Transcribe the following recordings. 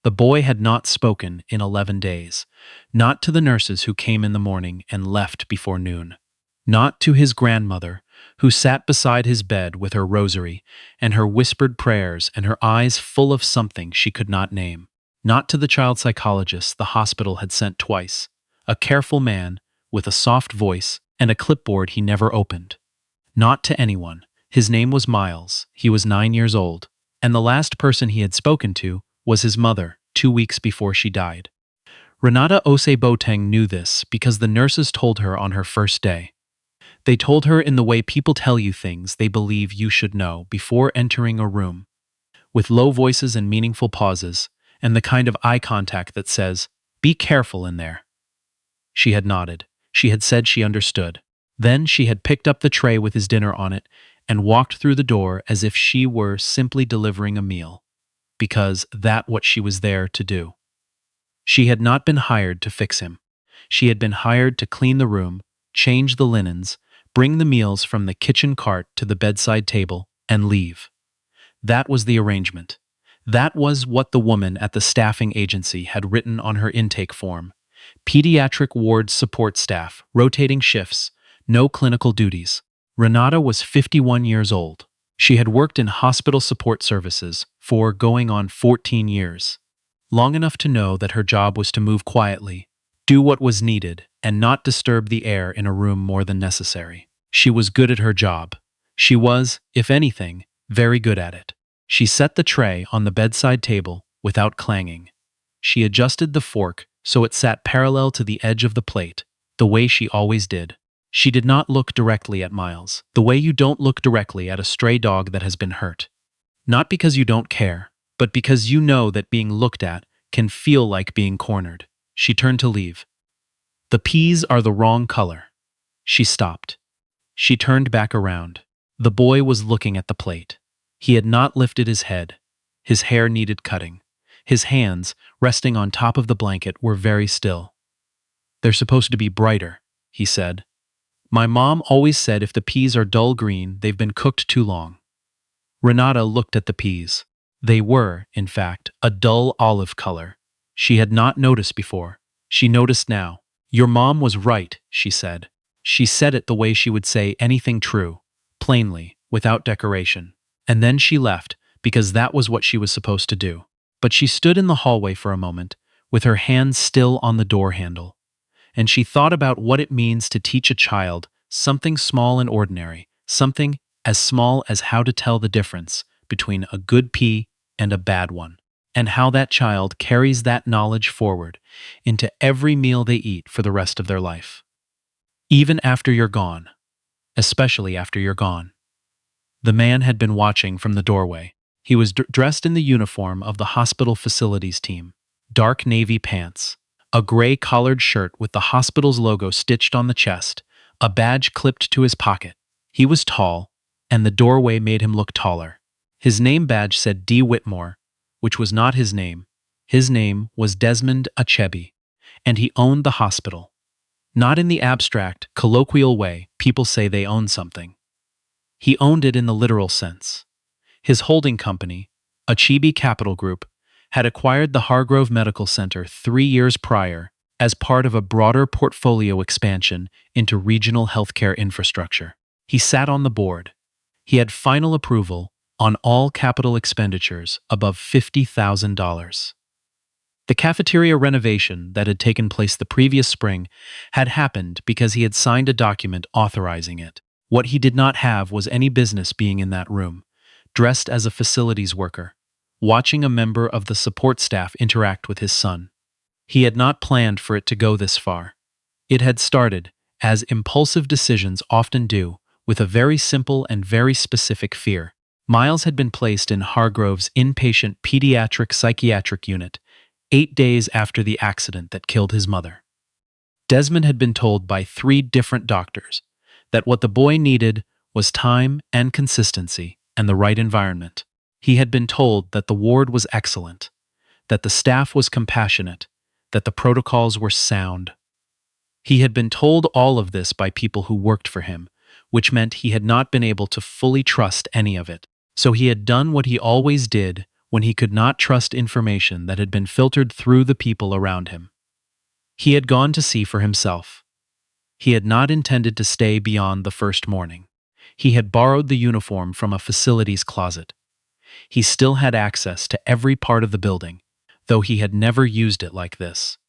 The boy had not spoken in 11 days, not to the nurses who came in the morning and left before noon, not to his grandmother, who sat beside his bed with her rosary and her whispered prayers and her eyes full of something she could not name, not to the child psychologist the hospital had sent twice, a careful man with a soft voice and a clipboard he never opened. Not to anyone. His name was Miles, he was 9 years old, and the last person he had spoken to was his mother, 2 weeks before she died. Renata Ose Boateng knew this because the nurses told her on her first day. They told her in the way people tell you things they believe you should know before entering a room, with low voices and meaningful pauses, and the kind of eye contact that says, "Be careful in there." She had nodded. She had said she understood. Then she had picked up the tray with his dinner on it and walked through the door as if she were simply delivering a meal, because that's what she was there to do. She had not been hired to fix him. She had been hired to clean the room, change the linens, bring the meals from the kitchen cart to the bedside table, and leave. That was the arrangement. That was what the woman at the staffing agency had written on her intake form. Pediatric ward support staff, rotating shifts, no clinical duties. Renata was 51 years old. She had worked in hospital support services for going on 14 years. Long enough to know that her job was to move quietly, do what was needed, and not disturb the air in a room more than necessary. She was good at her job. She was, if anything, very good at it. She set the tray on the bedside table without clanging. She adjusted the fork so it sat parallel to the edge of the plate, the way she always did. She did not look directly at Miles, the way you don't look directly at a stray dog that has been hurt. Not because you don't care, but because you know that being looked at can feel like being cornered. She turned to leave. "The peas are the wrong color." She stopped. She turned back around. The boy was looking at the plate. He had not lifted his head. His hair needed cutting. His hands, resting on top of the blanket, were very still. "They're supposed to be brighter," he said. "My mom always said if the peas are dull green, they've been cooked too long." Renata looked at the peas. They were, in fact, a dull olive color. She had not noticed before. She noticed now. "Your mom was right," she said. She said it the way she would say anything true, plainly, without decoration. And then she left, because that was what she was supposed to do. But she stood in the hallway for a moment, with her hand still on the door handle. And she thought about what it means to teach a child something small and ordinary, something as small as how to tell the difference between a good pea and a bad one, and how that child carries that knowledge forward into every meal they eat for the rest of their life. Even after you're gone, especially after you're gone. The man had been watching from the doorway. He was dressed in the uniform of the hospital facilities team, dark navy pants, a gray collared shirt with the hospital's logo stitched on the chest, a badge clipped to his pocket. He was tall, and the doorway made him look taller. His name badge said D. Whitmore, which was not his name. His name was Desmond Achebe, and he owned the hospital. Not in the abstract, colloquial way people say they own something. He owned it in the literal sense. His holding company, Achebe Capital Group, had acquired the Hargrove Medical Center 3 years prior as part of a broader portfolio expansion into regional healthcare infrastructure. He sat on the board. He had final approval on all capital expenditures above $50,000. The cafeteria renovation that had taken place the previous spring had happened because he had signed a document authorizing it. What he did not have was any business being in that room, dressed as a facilities worker, watching a member of the support staff interact with his son. He had not planned for it to go this far. It had started, as impulsive decisions often do, with a very simple and very specific fear. Miles had been placed in Hargrove's inpatient pediatric psychiatric unit 8 days after the accident that killed his mother. Desmond had been told by 3 different doctors that what the boy needed was time and consistency and the right environment. He had been told that the ward was excellent, that the staff was compassionate, that the protocols were sound. He had been told all of this by people who worked for him, which meant he had not been able to fully trust any of it. So he had done what he always did when he could not trust information that had been filtered through the people around him. He had gone to see for himself. He had not intended to stay beyond the first morning. He had borrowed the uniform from a facilities closet. He still had access to every part of the building, though he had never used it like this.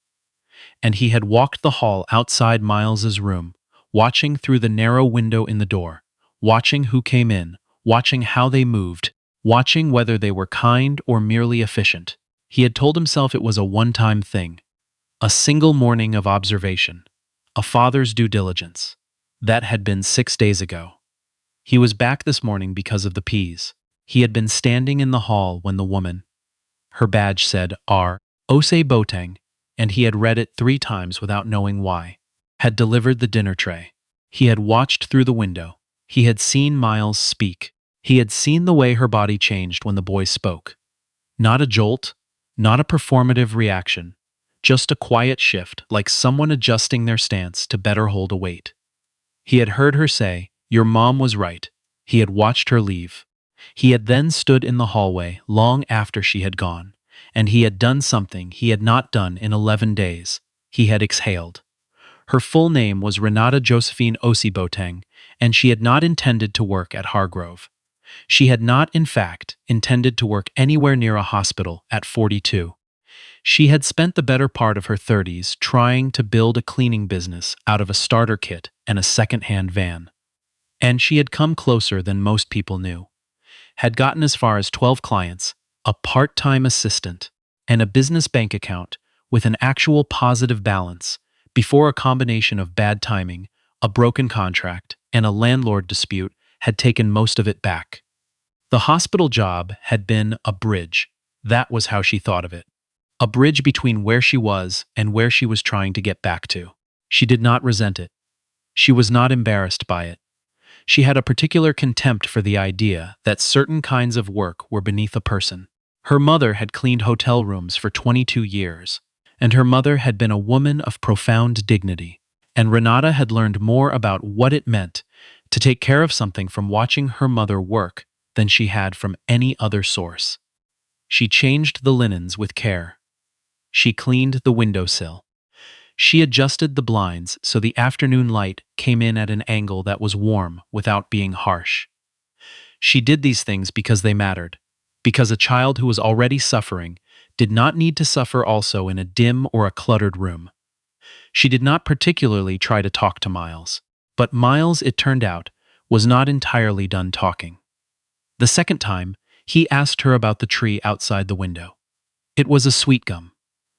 And he had walked the hall outside Miles's room, watching through the narrow window in the door, watching who came in, watching how they moved, watching whether they were kind or merely efficient. He had told himself it was a one-time thing, a single morning of observation, a father's due diligence. That had been 6 days ago. He was back this morning because of the peas. He had been standing in the hall when the woman, her badge said R. Ose Boteng, and he had read it 3 times without knowing why, had delivered the dinner tray. He had watched through the window. He had seen Miles speak. He had seen the way her body changed when the boy spoke. Not a jolt, not a performative reaction, just a quiet shift, like someone adjusting their stance to better hold a weight. He had heard her say, "Your mom was right." He had watched her leave. He had then stood in the hallway long after she had gone, and he had done something he had not done in 11 days. He had exhaled. Her full name was Renata Josephine Osiboteng, and she had not intended to work at Hargrove. She had not, in fact, intended to work anywhere near a hospital at 42. She had spent the better part of her 30s trying to build a cleaning business out of a starter kit and a second-hand van. And she had come closer than most people knew. Had gotten as far as 12 clients, a part-time assistant, and a business bank account with an actual positive balance before a combination of bad timing, a broken contract, and a landlord dispute had taken most of it back. The hospital job had been a bridge. That was how she thought of it. A bridge between where she was and where she was trying to get back to. She did not resent it. She was not embarrassed by it. She had a particular contempt for the idea that certain kinds of work were beneath a person. Her mother had cleaned hotel rooms for 22 years, and her mother had been a woman of profound dignity, and Renata had learned more about what it meant to take care of something from watching her mother work than she had from any other source. She changed the linens with care. She cleaned the windowsill. She adjusted the blinds so the afternoon light came in at an angle that was warm without being harsh. She did these things because they mattered, because a child who was already suffering did not need to suffer also in a dim or a cluttered room. She did not particularly try to talk to Miles, but Miles, it turned out, was not entirely done talking. The second time, he asked her about the tree outside the window. It was a sweet gum.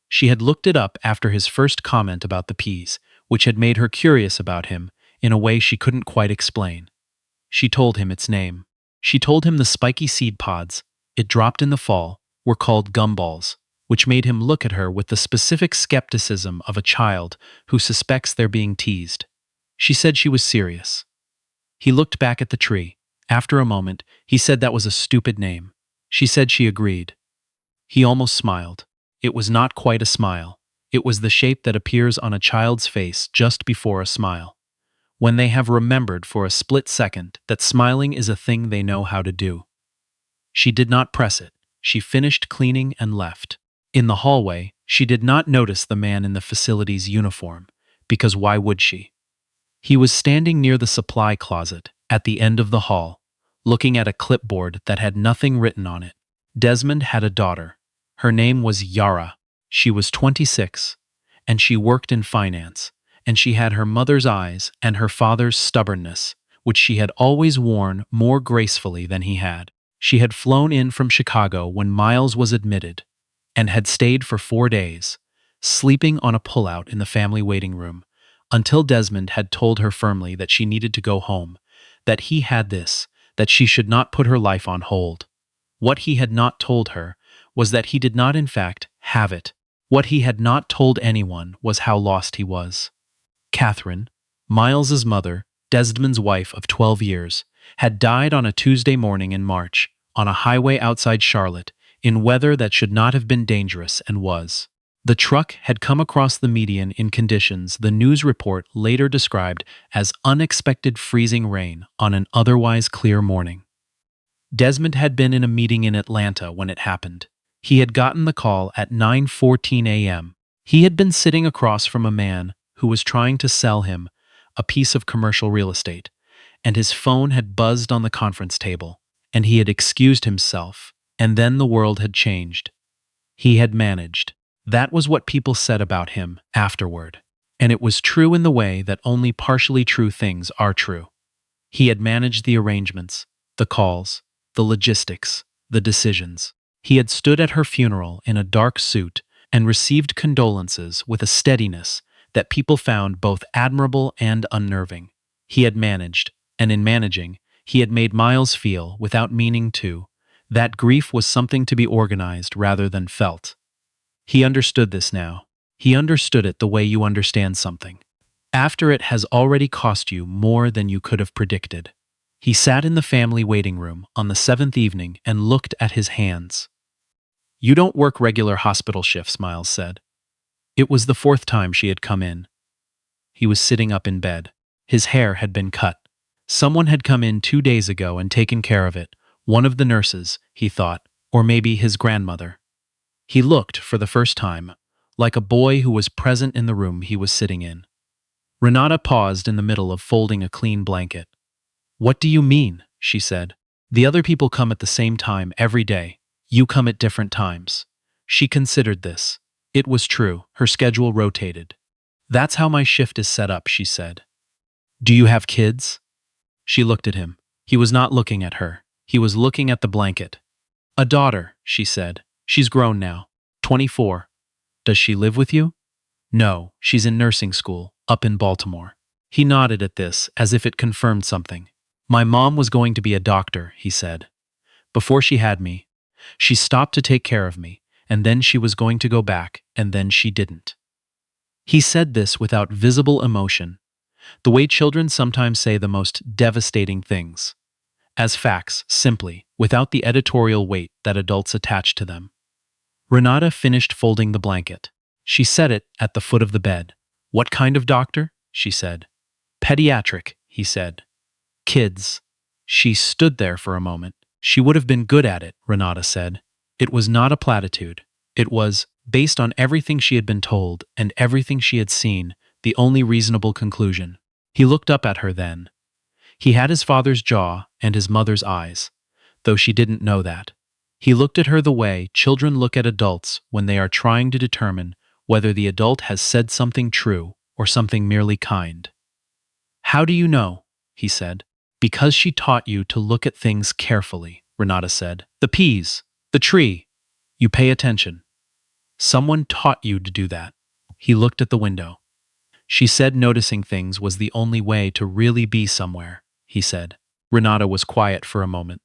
She had looked it up after his first comment about the peas, which had made her curious about him in a way she couldn't quite explain. She told him its name. She told him the spiky seed pods, it dropped in the fall, were called gumballs, which made him look at her with the specific skepticism of a child who suspects they're being teased. She said she was serious. He looked back at the tree. After a moment, he said that was a stupid name. She said she agreed. He almost smiled. It was not quite a smile. It was the shape that appears on a child's face just before a smile, when they have remembered for a split second that smiling is a thing they know how to do. She did not press it. She finished cleaning and left. In the hallway, she did not notice the man in the facility's uniform, because why would she? He was standing near the supply closet at the end of the hall, looking at a clipboard that had nothing written on it. Desmond had a daughter. Her name was Yara. She was 26, and she worked in finance, and she had her mother's eyes and her father's stubbornness, which she had always worn more gracefully than he had. She had flown in from Chicago when Miles was admitted, and had stayed for 4 days, sleeping on a pullout in the family waiting room, until Desmond had told her firmly that she needed to go home, that he had this, that she should not put her life on hold. What he had not told her was that he did not in fact have it. What he had not told anyone was how lost he was. Catherine, Miles's mother, Desmond's wife of 12 years, had died on a Tuesday morning in March, on a highway outside Charlotte, in weather that should not have been dangerous and was. The truck had come across the median in conditions the news report later described as unexpected freezing rain on an otherwise clear morning. Desmond had been in a meeting in Atlanta when it happened. He had gotten the call at 9:14 a.m. He had been sitting across from a man who was trying to sell him a piece of commercial real estate, and his phone had buzzed on the conference table, and he had excused himself, and then the world had changed. He had managed. That was what people said about him afterward. And it was true in the way that only partially true things are true. He had managed the arrangements, the calls, the logistics, the decisions. He had stood at her funeral in a dark suit and received condolences with a steadiness that people found both admirable and unnerving. He had managed, and in managing, he had made Miles feel, without meaning to, that grief was something to be organized rather than felt. He understood this now. He understood it the way you understand something, after it has already cost you more than you could have predicted. He sat in the family waiting room on the seventh evening and looked at his hands. "You don't work regular hospital shifts," Miles said. It was the fourth time she had come in. He was sitting up in bed. His hair had been cut. Someone had come in 2 days ago and taken care of it. One of the nurses, he thought, or maybe his grandmother. He looked, for the first time, like a boy who was present in the room he was sitting in. Renata paused in the middle of folding a clean blanket. "What do you mean?" she said. "The other people come at the same time every day. You come at different times." She considered this. It was true, her schedule rotated. "That's how my shift is set up," she said. "Do you have kids?" She looked at him. He was not looking at her. He was looking at the blanket. "A daughter," she said. "She's grown now. 24. Does she live with you?" "No, she's in nursing school, up in Baltimore." He nodded at this, as if it confirmed something. "My mom was going to be a doctor," he said. "Before she had me. She stopped to take care of me, and then she was going to go back, and then she didn't." He said this without visible emotion, the way children sometimes say the most devastating things, as facts, simply, without the editorial weight that adults attach to them. Renata finished folding the blanket. She set it at the foot of the bed. "What kind of doctor?" she said. "Pediatric," he said. "Kids." She stood there for a moment. She would have been good at it, Renata said. It was not a platitude. It was, based on everything she had been told and everything she had seen, the only reasonable conclusion. He looked up at her then. He had his father's jaw and his mother's eyes, though she didn't know that. He looked at her the way children look at adults when they are trying to determine whether the adult has said something true or something merely kind. "How do you know?" he said. "Because she taught you to look at things carefully," Renata said. "The peas, the tree. You pay attention. Someone taught you to do that." He looked at the window. "She said noticing things was the only way to really be somewhere," he said. Renata was quiet for a moment.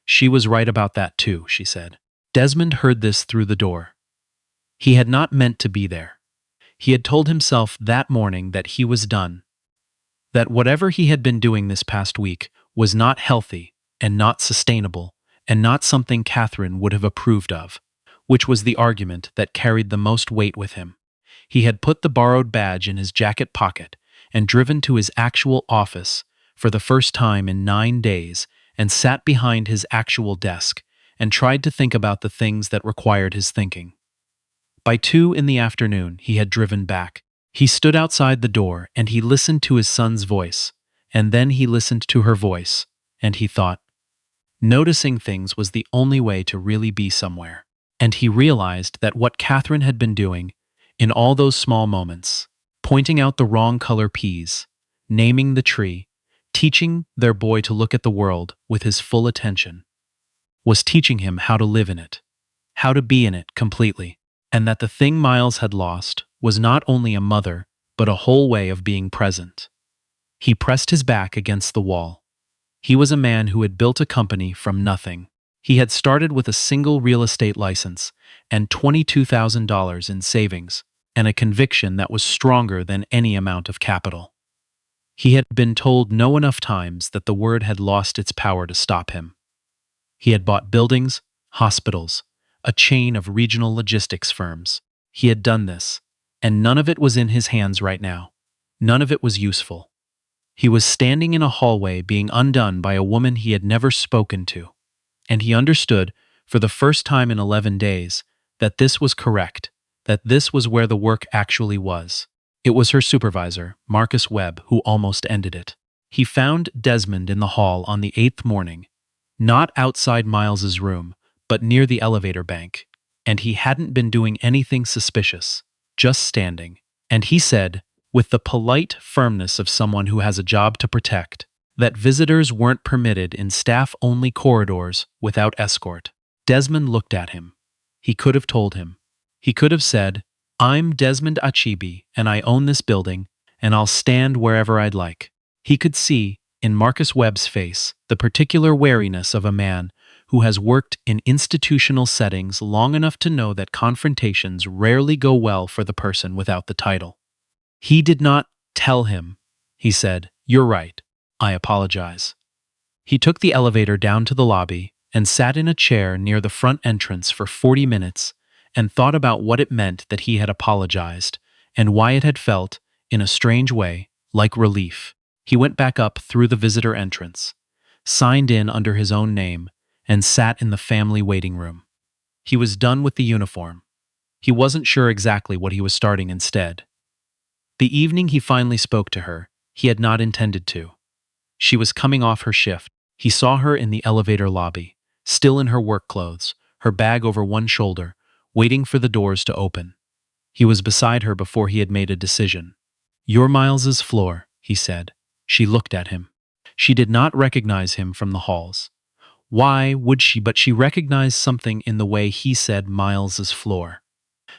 "She was right about that too," she said. Desmond heard this through the door. He had not meant to be there. He had told himself that morning that he was done. That whatever he had been doing this past week was not healthy and not sustainable and not something Catherine would have approved of, which was the argument that carried the most weight with him. He had put the borrowed badge in his jacket pocket and driven to his actual office for the first time in 9 days and sat behind his actual desk and tried to think about the things that required his thinking. By 2 in the afternoon, he had driven back. He stood outside the door and he listened to his son's voice, and then he listened to her voice, and he thought, noticing things was the only way to really be somewhere. And he realized that what Catherine had been doing, in all those small moments, pointing out the wrong color peas, naming the tree, teaching their boy to look at the world with his full attention, was teaching him how to live in it, how to be in it completely, and that the thing Miles had lost was not only a mother, but a whole way of being present. He pressed his back against the wall. He was a man who had built a company from nothing. He had started with a single real estate license and $22,000 in savings, and a conviction that was stronger than any amount of capital. He had been told no enough times that the word had lost its power to stop him. He had bought buildings, hospitals, a chain of regional logistics firms. He had done this, and none of it was in his hands right now. None of it was useful. He was standing in a hallway being undone by a woman he had never spoken to. And he understood, for the first time in 11 days, that this was correct, that this was where the work actually was. It was her supervisor, Marcus Webb, who almost ended it. He found Desmond in the hall on the 8th morning, not outside Miles's room, but near the elevator bank, and he hadn't been doing anything suspicious, just standing. And he said, with the polite firmness of someone who has a job to protect, that visitors weren't permitted in staff-only corridors without escort. Desmond looked at him. He could have told him. He could have said, "I'm Desmond Achibi, and I own this building, and I'll stand wherever I'd like." He could see, in Marcus Webb's face, the particular wariness of a man who has worked in institutional settings long enough to know that confrontations rarely go well for the person without the title. He did not tell him. He said, "You're right. I apologize." He took the elevator down to the lobby and sat in a chair near the front entrance for 40 minutes and thought about what it meant that he had apologized and why it had felt, in a strange way, like relief. He went back up through the visitor entrance, signed in under his own name, and sat in the family waiting room. He was done with the uniform. He wasn't sure exactly what he was starting instead. The evening he finally spoke to her, he had not intended to. She was coming off her shift. He saw her in the elevator lobby, still in her work clothes, her bag over one shoulder, waiting for the doors to open. He was beside her before he had made a decision. "You're Miles's floor," he said. She looked at him. She did not recognize him from the halls. Why would she? But she recognized something in the way he said Miles's floor.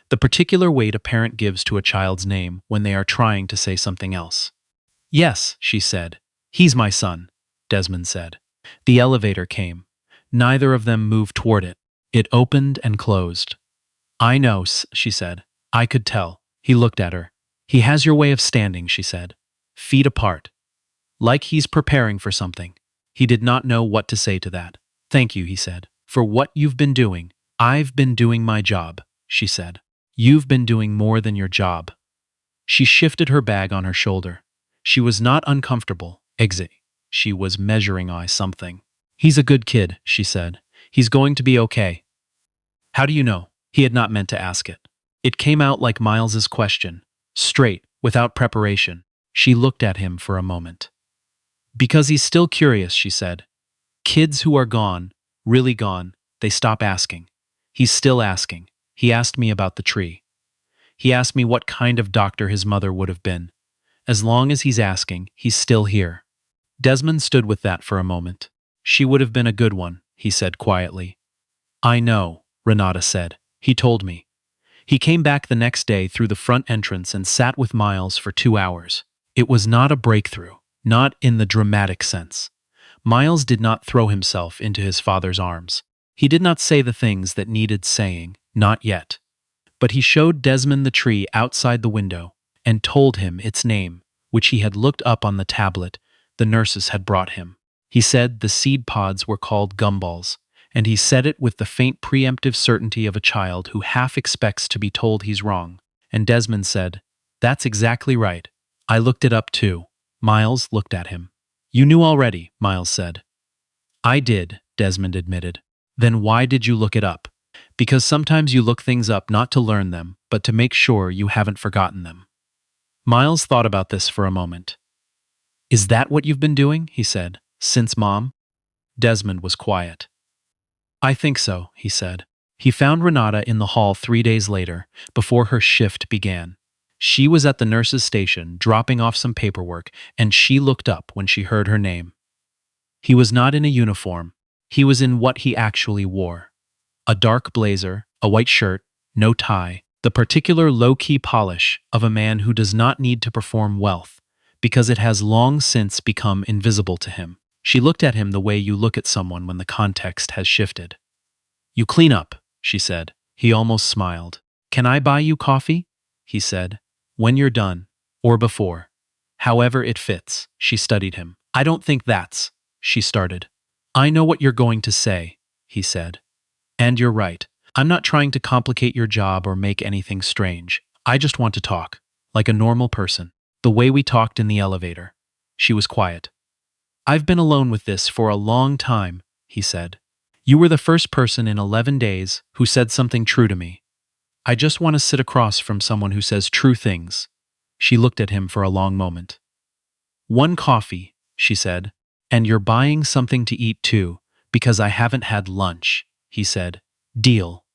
The particular weight a parent gives to a child's name when they are trying to say something else. "Yes," she said. "He's my son," Desmond said. The elevator came. Neither of them moved toward it. It opened and closed. "I know," she said. "I could tell." He looked at her. "He has your way of standing," she said. "Feet apart. Like he's preparing for something." He did not know what to say to that. "Thank you," he said, "for what you've been doing." "I've been doing my job," she said. "You've been doing more than your job." She shifted her bag on her shoulder. She was not uncomfortable. She was measuring something. "He's a good kid," she said. "He's going to be okay." "How do you know?" He had not meant to ask it. It came out like Miles's question, straight, without preparation. She looked at him for a moment. "Because he's still curious," she said. "Kids who are gone, really gone, they stop asking. He's still asking. He asked me about the tree. He asked me what kind of doctor his mother would have been. As long as he's asking, he's still here." Desmond stood with that for a moment. "She would have been a good one," he said quietly. "I know," Renata said. "He told me." He came back the next day through the front entrance and sat with Miles for 2 hours. It was not a breakthrough, not in the dramatic sense. Miles did not throw himself into his father's arms. He did not say the things that needed saying, not yet. But he showed Desmond the tree outside the window and told him its name, which he had looked up on the tablet the nurses had brought him. He said the seed pods were called gumballs, and he said it with the faint preemptive certainty of a child who half expects to be told he's wrong. And Desmond said, "That's exactly right. I looked it up too." Miles looked at him. "You knew already," Miles said. "I did," Desmond admitted. "Then why did you look it up?" "Because sometimes you look things up not to learn them, but to make sure you haven't forgotten them." Miles thought about this for a moment. "Is that what you've been doing?" he said. "Since Mom?" Desmond was quiet. "I think so," he said. He found Renata in the hall 3 days later, before her shift began. She was at the nurse's station, dropping off some paperwork, and she looked up when she heard her name. He was not in a uniform. He was in what he actually wore. A dark blazer, a white shirt, no tie, the particular low-key polish of a man who does not need to perform wealth, because it has long since become invisible to him. She looked at him the way you look at someone when the context has shifted. "You clean up," she said. He almost smiled. "Can I buy you coffee?" he said. "When you're done, or before. However it fits." She studied him. "I don't think that's," she started. "I know what you're going to say," he said. "And you're right. I'm not trying to complicate your job or make anything strange. I just want to talk, like a normal person. The way we talked in the elevator." She was quiet. "I've been alone with this for a long time," he said. You were the first person in 11 days who said something true to me. I just want to sit across from someone who says true things." She looked at him for a long moment. "One coffee," she said. "And you're buying something to eat too, because I haven't had lunch," he said. "Deal."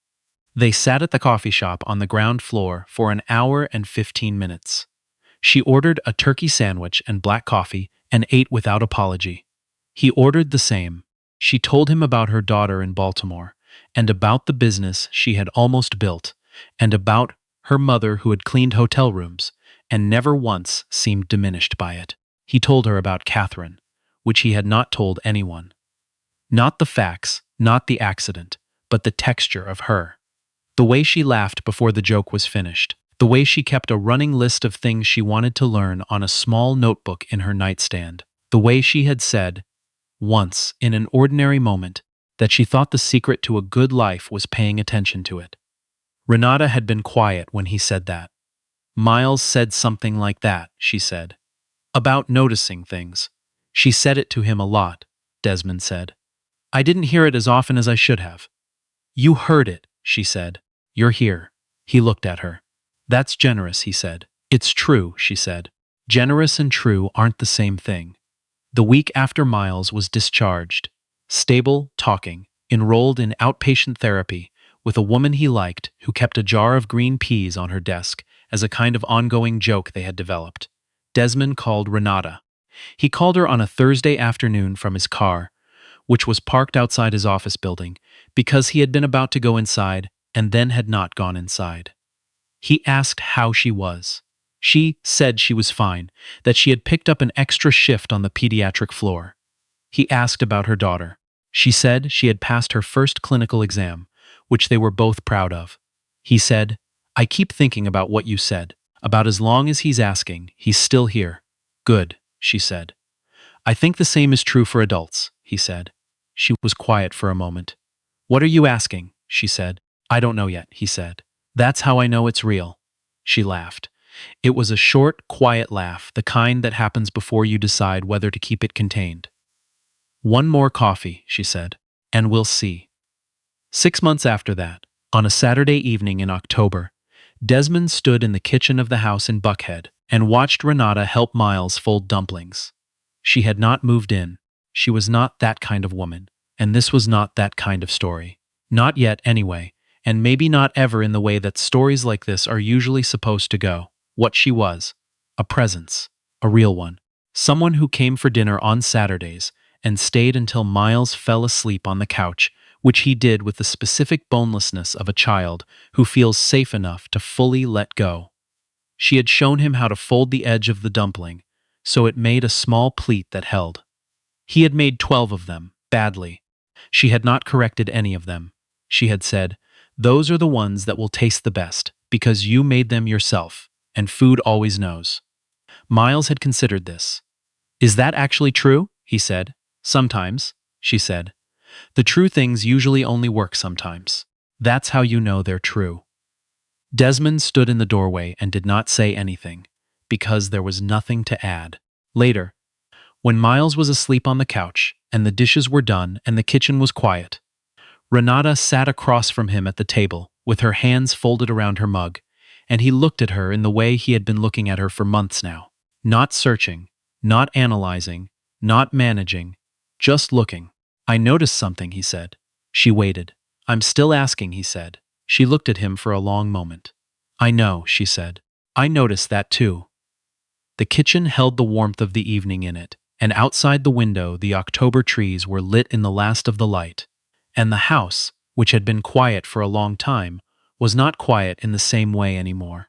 They sat at the coffee shop on the ground floor for an hour and 15 minutes. She ordered a turkey sandwich and black coffee and ate without apology. He ordered the same. She told him about her daughter in Baltimore, and about the business she had almost built, and about her mother who had cleaned hotel rooms, and never once seemed diminished by it. He told her about Catherine, which he had not told anyone. Not the facts, not the accident, but the texture of her. The way she laughed before the joke was finished. The way she kept a running list of things she wanted to learn on a small notebook in her nightstand. The way she had said, once, in an ordinary moment, that she thought the secret to a good life was paying attention to it. Renata had been quiet when he said that. "Miles said something like that," she said. "About noticing things. She said it to him a lot," Desmond said. "I didn't hear it as often as I should have." "You heard it," she said. "You're here." He looked at her. "That's generous," he said. "It's true," she said. "Generous and true aren't the same thing." The week after Miles was discharged, stable, talking, enrolled in outpatient therapy, with a woman he liked who kept a jar of green peas on her desk as a kind of ongoing joke they had developed, Desmond called Renata. He called her on a Thursday afternoon from his car, which was parked outside his office building, because he had been about to go inside and then had not gone inside. He asked how she was. She said she was fine, that she had picked up an extra shift on the pediatric floor. He asked about her daughter. She said she had passed her first clinical exam, which they were both proud of. He said, "I keep thinking about what you said. About as long as he's asking, he's still here." "Good," she said. "I think the same is true for adults," he said. She was quiet for a moment. "What are you asking?" she said. "I don't know yet," he said. "That's how I know it's real." She laughed. It was a short, quiet laugh, the kind that happens before you decide whether to keep it contained. "One more coffee," she said, "and we'll see." 6 months after that, on a Saturday evening in October, Desmond stood in the kitchen of the house in Buckhead and watched Renata help Miles fold dumplings. She had not moved in. She was not that kind of woman, and this was not that kind of story. Not yet, anyway, and maybe not ever in the way that stories like this are usually supposed to go. What she was. A presence. A real one. Someone who came for dinner on Saturdays and stayed until Miles fell asleep on the couch, which he did with the specific bonelessness of a child who feels safe enough to fully let go. She had shown him how to fold the edge of the dumpling, so it made a small pleat that held. He had made 12 of them, badly. She had not corrected any of them. She had said, "Those are the ones that will taste the best, because you made them yourself, and food always knows." Miles had considered this. "Is that actually true?" he said. "Sometimes," she said. "The true things usually only work sometimes. That's how you know they're true." Desmond stood in the doorway and did not say anything, because there was nothing to add. Later, when Miles was asleep on the couch, and the dishes were done and the kitchen was quiet, Renata sat across from him at the table, with her hands folded around her mug, and he looked at her in the way he had been looking at her for months now. Not searching, not analyzing, not managing, just looking. "I noticed something," he said. She waited. "I'm still asking," he said. She looked at him for a long moment. "I know," she said. "I noticed that too." The kitchen held the warmth of the evening in it, and outside the window the October trees were lit in the last of the light. And the house, which had been quiet for a long time, was not quiet in the same way anymore.